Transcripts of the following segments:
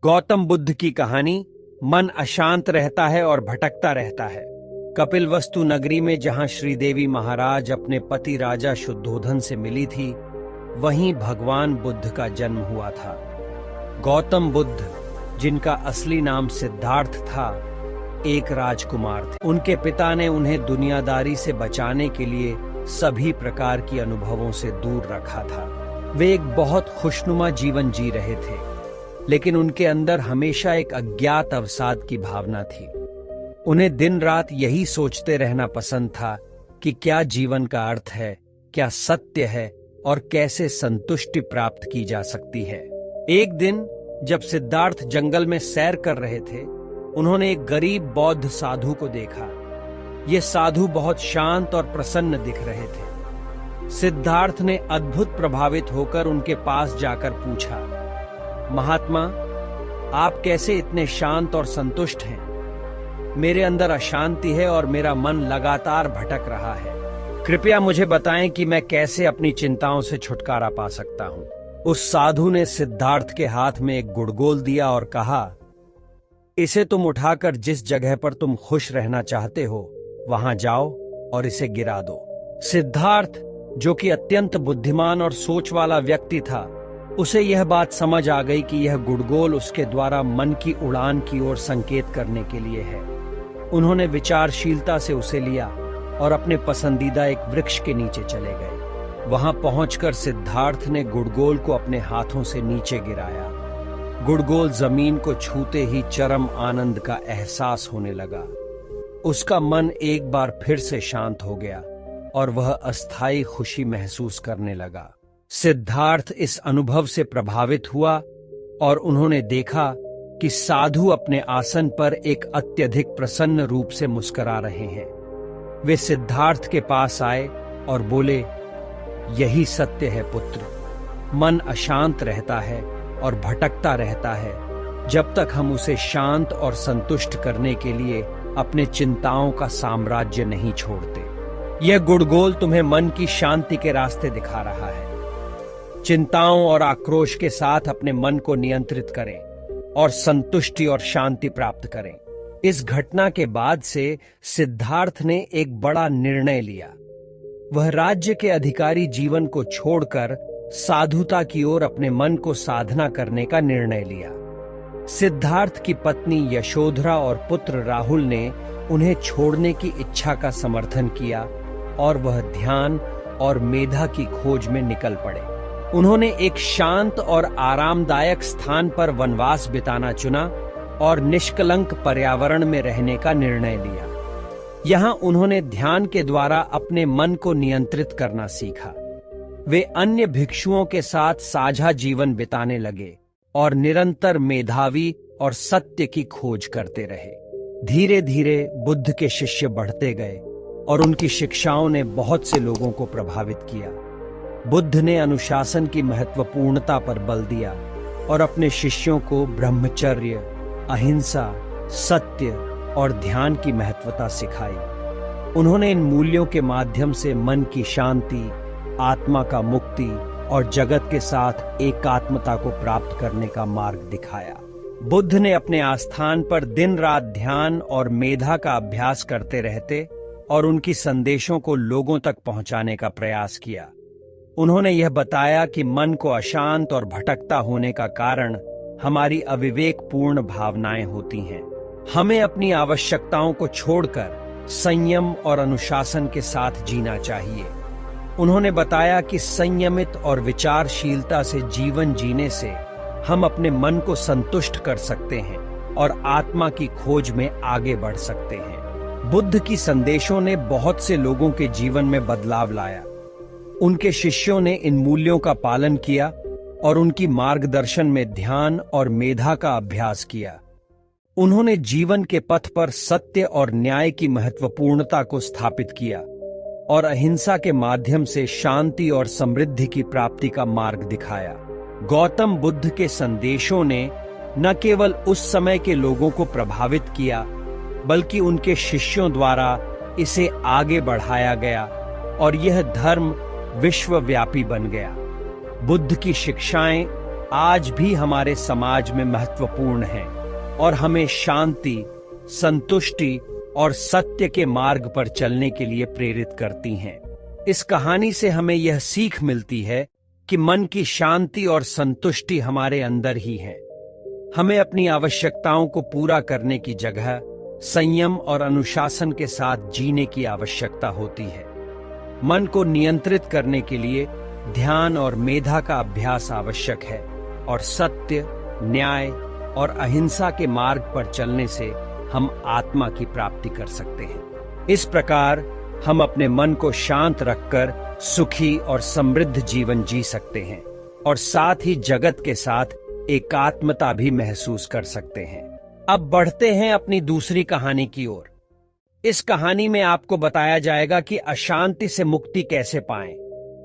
गौतम बुद्ध की कहानी। मन अशांत रहता है और भटकता रहता है। कपिलवस्तु नगरी में जहां श्रीदेवी महाराज अपने पति राजा शुद्धोधन से मिली थी, वहीं भगवान बुद्ध का जन्म हुआ था। गौतम बुद्ध, जिनका असली नाम सिद्धार्थ था, एक राजकुमार थे। उनके पिता ने उन्हें दुनियादारी से बचाने के लिए सभी प्रकार की अनुभवों से दूर रखा था। वे एक बहुत खुशनुमा जीवन जी रहे थे, लेकिन उनके अंदर हमेशा एक अज्ञात अवसाद की भावना थी। उन्हें दिन रात यही सोचते रहना पसंद था कि क्या जीवन का अर्थ है, क्या सत्य है और कैसे संतुष्टि प्राप्त की जा सकती है। एक दिन जब सिद्धार्थ जंगल में सैर कर रहे थे, उन्होंने एक गरीब बौद्ध साधु को देखा। ये साधु बहुत शांत और प्रसन्न दिख रहे थे। सिद्धार्थ ने अद्भुत प्रभावित होकर उनके पास जाकर पूछा, महात्मा, आप कैसे इतने शांत और संतुष्ट हैं? मेरे अंदर अशांति है और मेरा मन लगातार भटक रहा है। कृपया मुझे बताएं कि मैं कैसे अपनी चिंताओं से छुटकारा पा सकता हूं। उस साधु ने सिद्धार्थ के हाथ में एक गुड़गोल दिया और कहा, इसे तुम उठाकर जिस जगह पर तुम खुश रहना चाहते हो वहां जाओ और इसे गिरा दो। सिद्धार्थ, जो कि अत्यंत बुद्धिमान और सोच वाला व्यक्ति था, उसे यह बात समझ आ गई कि यह गुड़गोल उसके द्वारा मन की उड़ान की ओर संकेत करने के लिए है। उन्होंने विचारशीलता से उसे लिया और अपने पसंदीदा एक वृक्ष के नीचे चले गए। वहां पहुंचकर सिद्धार्थ ने गुड़गोल को अपने हाथों से नीचे गिराया। गुड़गोल जमीन को छूते ही चरम आनंद का एहसास होने लगा। उसका मन एक बार फिर से शांत हो गया और वह अस्थायी खुशी महसूस करने लगा। सिद्धार्थ इस अनुभव से प्रभावित हुआ और उन्होंने देखा कि साधु अपने आसन पर एक अत्यधिक प्रसन्न रूप से मुस्कुरा रहे हैं। वे सिद्धार्थ के पास आए और बोले, यही सत्य है पुत्र। मन अशांत रहता है और भटकता रहता है जब तक हम उसे शांत और संतुष्ट करने के लिए अपने चिंताओं का साम्राज्य नहीं छोड़ते। यह गुड़गोल तुम्हें मन की शांति के रास्ते दिखा रहा है। चिंताओं और आक्रोश के साथ अपने मन को नियंत्रित करें और संतुष्टि और शांति प्राप्त करें। इस घटना के बाद से सिद्धार्थ ने एक बड़ा निर्णय लिया। वह राज्य के अधिकारी जीवन को छोड़कर साधुता की ओर अपने मन को साधना करने का निर्णय लिया। सिद्धार्थ की पत्नी यशोधरा और पुत्र राहुल ने उन्हें छोड़ने की इच्छा का समर्थन किया और वह ध्यान और मेधा की खोज में निकल पड़े। उन्होंने एक शांत और आरामदायक स्थान पर वनवास बिताना चुना और निष्कलंक पर्यावरण में रहने का निर्णय लिया। यहाँ उन्होंने ध्यान के द्वारा अपने मन को नियंत्रित करना सीखा। वे अन्य भिक्षुओं के साथ साझा जीवन बिताने लगे और निरंतर मेधावी और सत्य की खोज करते रहे। धीरे धीरे बुद्ध के शिष्य बढ़ते गए और उनकी शिक्षाओं ने बहुत से लोगों को प्रभावित किया। बुद्ध ने अनुशासन की महत्वपूर्णता पर बल दिया और अपने शिष्यों को ब्रह्मचर्य, अहिंसा, सत्य और ध्यान की महत्वता सिखाई। उन्होंने इन मूल्यों के माध्यम से मन की शांति, आत्मा का मुक्ति और जगत के साथ एकात्मता को प्राप्त करने का मार्ग दिखाया। बुद्ध ने अपने आस्थान पर दिन रात ध्यान और मेधा का अभ्यास करते रहते और उनकी संदेशों को लोगों तक पहुंचाने का प्रयास किया। उन्होंने यह बताया कि मन को अशांत और भटकता होने का कारण हमारी अविवेकपूर्ण भावनाएं होती हैं। हमें अपनी आवश्यकताओं को छोड़कर संयम और अनुशासन के साथ जीना चाहिए। उन्होंने बताया कि संयमित और विचारशीलता से जीवन जीने से हम अपने मन को संतुष्ट कर सकते हैं और आत्मा की खोज में आगे बढ़ सकते हैं। बुद्ध की संदेशों ने बहुत से लोगों के जीवन में बदलाव लाया। उनके शिष्यों ने इन मूल्यों का पालन किया और उनकी मार्गदर्शन में ध्यान और मेधा का अभ्यास किया। उन्होंने जीवन के पथ पर सत्य और न्याय की महत्वपूर्णता को स्थापित किया और अहिंसा के माध्यम से शांति और समृद्धि की प्राप्ति का मार्ग दिखाया। गौतम बुद्ध के संदेशों ने न केवल उस समय के लोगों को प्रभावित किया, बल्कि उनके शिष्यों द्वारा इसे आगे बढ़ाया गया और यह धर्म विश्वव्यापी बन गया। बुद्ध की शिक्षाएं आज भी हमारे समाज में महत्वपूर्ण हैं और हमें शांति, संतुष्टि और सत्य के मार्ग पर चलने के लिए प्रेरित करती हैं। इस कहानी से हमें यह सीख मिलती है कि मन की शांति और संतुष्टि हमारे अंदर ही है। हमें अपनी आवश्यकताओं को पूरा करने की जगह संयम और अनुशासन के साथ जीने की आवश्यकता होती है। मन को नियंत्रित करने के लिए ध्यान और मेधा का अभ्यास आवश्यक है और सत्य, न्याय और अहिंसा के मार्ग पर चलने से हम आत्मा की प्राप्ति कर सकते हैं। इस प्रकार हम अपने मन को शांत रखकर सुखी और समृद्ध जीवन जी सकते हैं और साथ ही जगत के साथ एकात्मता भी महसूस कर सकते हैं। अब बढ़ते हैं अपनी दूसरी कहानी की ओर। इस कहानी में आपको बताया जाएगा कि अशांति से मुक्ति कैसे पाएं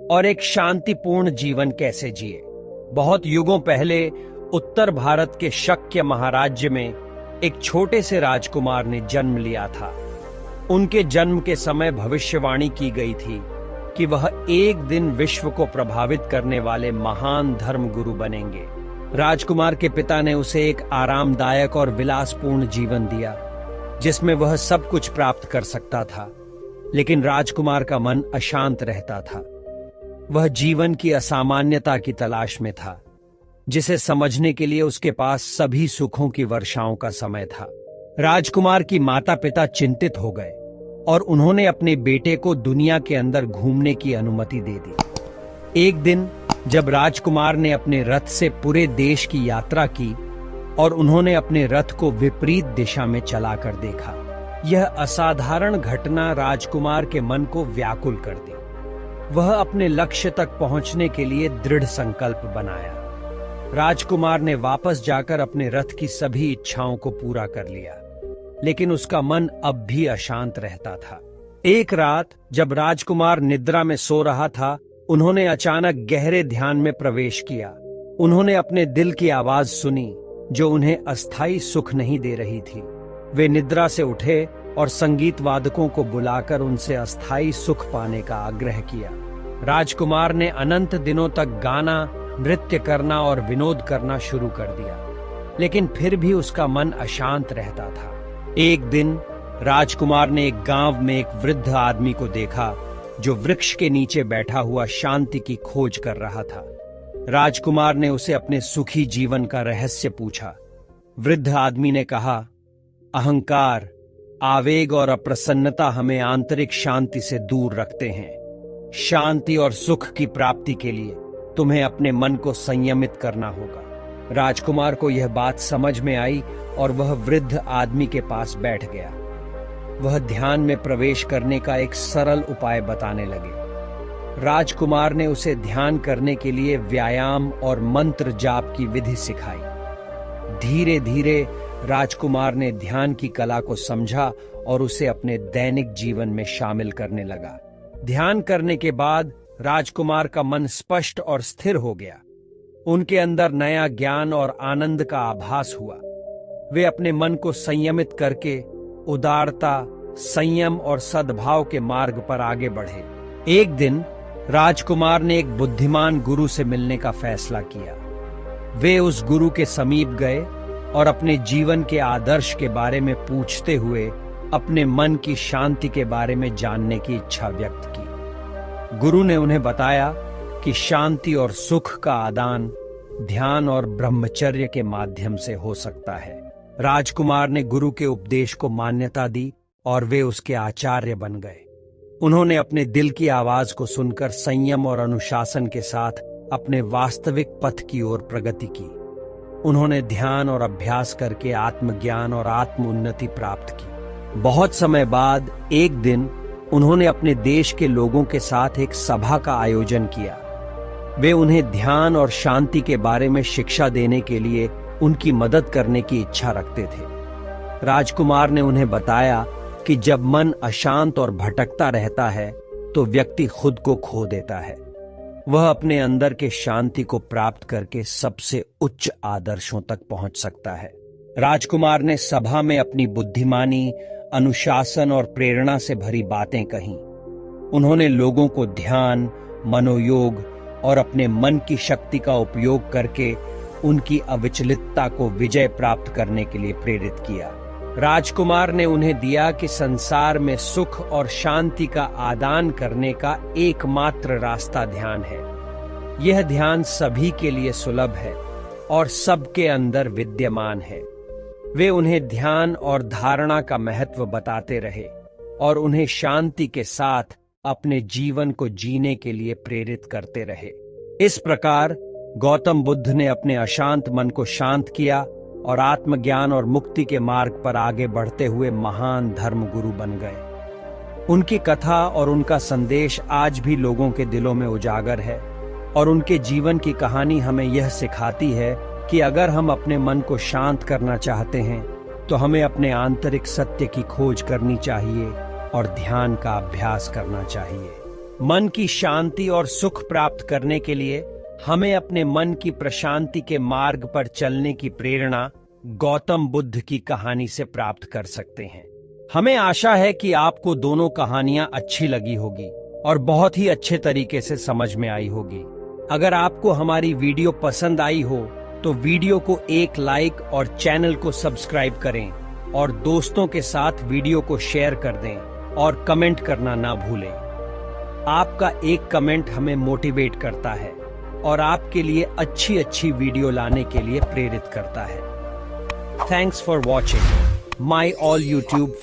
और एक शांतिपूर्ण जीवन कैसे जिए। बहुत युगों पहले उत्तर भारत के शक्य महाराज्य में एक छोटे से राजकुमार ने जन्म लिया था। उनके जन्म के समय भविष्यवाणी की गई थी कि वह एक दिन विश्व को प्रभावित करने वाले महान धर्मगुरु बनेंगे। राजकुमार के पिता ने उसे एक आरामदायक और विलासपूर्ण जीवन दिया जिसमें वह सब कुछ प्राप्त कर सकता था, लेकिन राजकुमार का मन अशांत रहता था। वह जीवन की असामान्यता की तलाश में था, जिसे समझने के लिए उसके पास सभी सुखों की वर्षाओं का समय था। राजकुमार की माता पिता चिंतित हो गए और उन्होंने अपने बेटे को दुनिया के अंदर घूमने की अनुमति दे दी। एक दिन जब राजकुमार ने अपने रथ से पूरे देश की यात्रा की और उन्होंने अपने रथ को विपरीत दिशा में चलाकर देखा, यह असाधारण घटना राजकुमार के मन को व्याकुल कर दी। वह अपने लक्ष्य तक पहुंचने के लिए दृढ़ संकल्प बनाया। राजकुमार ने वापस जाकर अपने रथ की सभी इच्छाओं को पूरा कर लिया, लेकिन उसका मन अब भी अशांत रहता था। एक रात जब राजकुमार निद्रा में सो रहा था, उन्होंने अचानक गहरे ध्यान में प्रवेश किया। उन्होंने अपने दिल की आवाज सुनी जो उन्हें अस्थायी सुख नहीं दे रही थी। वे निद्रा से उठे और संगीत वादकों को बुलाकर उनसे अस्थायी सुख पाने का आग्रह किया। राजकुमार ने अनंत दिनों तक गाना, नृत्य करना और विनोद करना शुरू कर दिया, लेकिन फिर भी उसका मन अशांत रहता था। एक दिन राजकुमार ने एक गांव में एक वृद्ध आदमी को देखा जो वृक्ष के नीचे बैठा हुआ शांति की खोज कर रहा था। राजकुमार ने उसे अपने सुखी जीवन का रहस्य पूछा। वृद्ध आदमी ने कहा, अहंकार, आवेग और अप्रसन्नता हमें आंतरिक शांति से दूर रखते हैं। शांति और सुख की प्राप्ति के लिए तुम्हें अपने मन को संयमित करना होगा। राजकुमार को यह बात समझ में आई और वह वृद्ध आदमी के पास बैठ गया। वह ध्यान में प्रवेश करने का एक सरल उपाय बताने लगे। राजकुमार ने उसे ध्यान करने के लिए व्यायाम और मंत्र जाप की विधि सिखाई। धीरे धीरे राजकुमार ने ध्यान की कला को समझा और उसे अपने दैनिक जीवन में शामिल करने लगा। ध्यान करने के बाद राजकुमार का मन स्पष्ट और स्थिर हो गया। उनके अंदर नया ज्ञान और आनंद का आभास हुआ। वे अपने मन को संयमित करके उदारता, संयम और सद्भाव के मार्ग पर आगे बढ़े। एक दिन राजकुमार ने एक बुद्धिमान गुरु से मिलने का फैसला किया। वे उस गुरु के समीप गए और अपने जीवन के आदर्श के बारे में पूछते हुए अपने मन की शांति के बारे में जानने की इच्छा व्यक्त की। गुरु ने उन्हें बताया कि शांति और सुख का आदान ध्यान और ब्रह्मचर्य के माध्यम से हो सकता है। राजकुमार ने गुरु के उपदेश को मान्यता दी और वे उसके आचार्य बन गए। उन्होंने अपने दिल की आवाज को सुनकर संयम और अनुशासन के साथ अपने वास्तविक पथ की ओर प्रगति की। उन्होंने ध्यान और अभ्यास करके आत्मज्ञान और आत्म उन्नति प्राप्त की। बहुत समय बाद एक दिन उन्होंने अपने देश के लोगों के साथ एक सभा का आयोजन किया। वे उन्हें ध्यान और शांति के बारे में शिक्षा देने के लिए उनकी मदद करने की इच्छा रखते थे। राजकुमार ने उन्हें बताया कि जब मन अशांत और भटकता रहता है तो व्यक्ति खुद को खो देता है। वह अपने अंदर के शांति को प्राप्त करके सबसे उच्च आदर्शों तक पहुंच सकता है। राजकुमार ने सभा में अपनी बुद्धिमानी, अनुशासन और प्रेरणा से भरी बातें कहीं। उन्होंने लोगों को ध्यान, मनोयोग और अपने मन की शक्ति का उपयोग करके उनकी अविचलितता को विजय प्राप्त करने के लिए प्रेरित किया। राजकुमार ने उन्हें दिया कि संसार में सुख और शांति का आदान करने का एकमात्र रास्ता ध्यान है। यह ध्यान सभी के लिए सुलभ है और सबके अंदर विद्यमान है। वे उन्हें ध्यान और धारणा का महत्व बताते रहे और उन्हें शांति के साथ अपने जीवन को जीने के लिए प्रेरित करते रहे। इस प्रकार गौतम बुद्ध ने अपने अशांत मन को शांत किया और आत्मज्ञान और मुक्ति के मार्ग पर आगे बढ़ते हुए महान धर्मगुरु बन गए। उनकी कथा और उनका संदेश आज भी लोगों के दिलों में उजागर है और उनके जीवन की कहानी हमें यह सिखाती है कि अगर हम अपने मन को शांत करना चाहते हैं तो हमें अपने आंतरिक सत्य की खोज करनी चाहिए और ध्यान का अभ्यास करना चाहिए। मन की शांति और सुख प्राप्त करने के लिए हमें अपने मन की प्रशांति के मार्ग पर चलने की प्रेरणा गौतम बुद्ध की कहानी से प्राप्त कर सकते हैं। हमें आशा है कि आपको दोनों कहानियां अच्छी लगी होगी और बहुत ही अच्छे तरीके से समझ में आई होगी। अगर आपको हमारी वीडियो पसंद आई हो तो वीडियो को एक लाइक और चैनल को सब्सक्राइब करें और दोस्तों के साथ वीडियो को शेयर कर दें और कमेंट करना ना भूलें। आपका एक कमेंट हमें मोटिवेट करता है और आपके लिए अच्छी वीडियो लाने के लिए प्रेरित करता है। Thanks for watching my all YouTube.